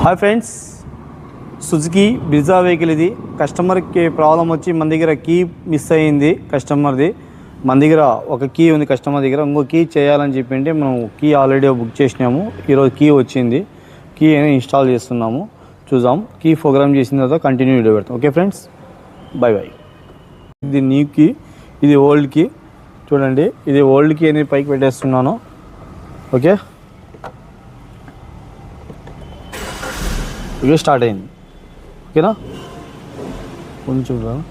Hi friends, Suzuki Brezza vehicle ఇది. కస్టమర్కి problem వచ్చి మన దగ్గర కీ మిస్ అయ్యింది. కస్టమర్ది మన దగ్గర ఒక కీ ఉంది, కస్టమర్ దగ్గర ఇంకో కీ చేయాలని చెప్పింటే మనం కీ ఆల్రెడీ బుక్ చేసినాము. ఈరోజు కీ వచ్చింది, కీ ఇన్స్టాల్ చేస్తున్నాము. చూద్దాం, కీ ప్రోగ్రామ్ చేసిన తర్వాత కంటిన్యూ వీడియో పెడతాం. Okay friends, bye bye. ఇది న్యూ కీ, ఇది ఓల్డ్ కీ. చూడండి, ఇది ఓల్డ్ కీ అనేది పైకి పెట్టేస్తున్నాను. ఓకే, ఇక స్టార్ట్ అయింది. ఓకేనా, కొంచెం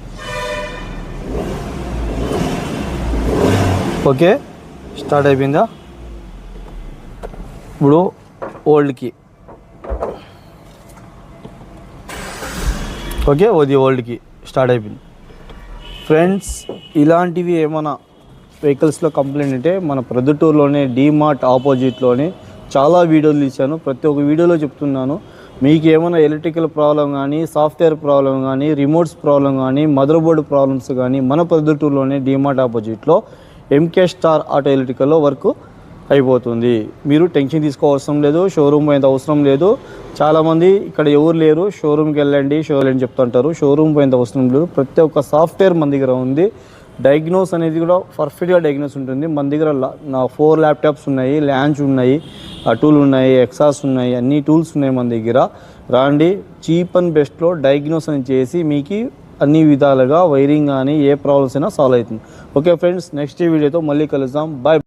ఓకే స్టార్ట్ అయిపోయిందా. ఇప్పుడు ఓల్డ్కి ఓకే, అది ఓల్డ్కి స్టార్ట్ అయిపోయింది. ఫ్రెండ్స్, ఇలాంటివి ఏమైనా వెహికల్స్లో కంప్లైంట్ అంటే మన ప్రొద్దుటూరులోనే డీమార్ట్ ఆపోజిట్లోనే చాలా వీడియోలు తీశాను. ప్రతి ఒక్క వీడియోలో చెప్తున్నాను, మీకు ఏమైనా ఎలక్ట్రికల్ ప్రాబ్లం కానీ, సాఫ్ట్వేర్ ప్రాబ్లం కానీ, రిమోట్స్ ప్రాబ్లం కానీ, మదర్ బోర్డు ప్రాబ్లమ్స్ కానీ మన ప్రొద్దుటూరులోనే డీమార్ట్ ఆపోజిట్లో ఎంకే స్టార్ ఆటో ఎలక్ట్రికల్లో వర్క్ అయిపోతుంది. మీరు టెన్షన్ తీసుకోవాల్సిన లేదు, షోరూమ్ పోయేంత అవసరం లేదు. చాలామంది ఇక్కడ ఎవరు లేరు, షోరూమ్కి వెళ్ళండి అని చెప్తుంటారు. షోరూమ్ పోయేంత అవసరం లేదు. ప్రతి ఒక్క సాఫ్ట్వేర్ మన దగ్గర ఉంది. డయాగ్నోస్ అనేది కూడా పర్ఫెక్ట్గా డయాగ్నోస్ ఉంటుంది. మన దగ్గర 4 ల్యాప్టాప్స్ ఉన్నాయి, ల్యాంచ్ ఉన్నాయి, టూల్ ఉన్నాయి, ఎక్సాస్ ఉన్నాయి, అన్ని టూల్స్ ఉన్నాయి మన దగ్గర. రాండి, చీప్ అండ్ బెస్ట్లో డయాగ్నోస్ అని చేసి మీకు అన్ని విధాలుగా వైరింగ్ కానీ ఏ ప్రాబ్లమ్స్ అయినా సాల్వ్ అవుతుంది. ఓకే ఫ్రెండ్స్, నెక్స్ట్ వీడియోతో మళ్ళీ కలుద్దాం. బాయ్.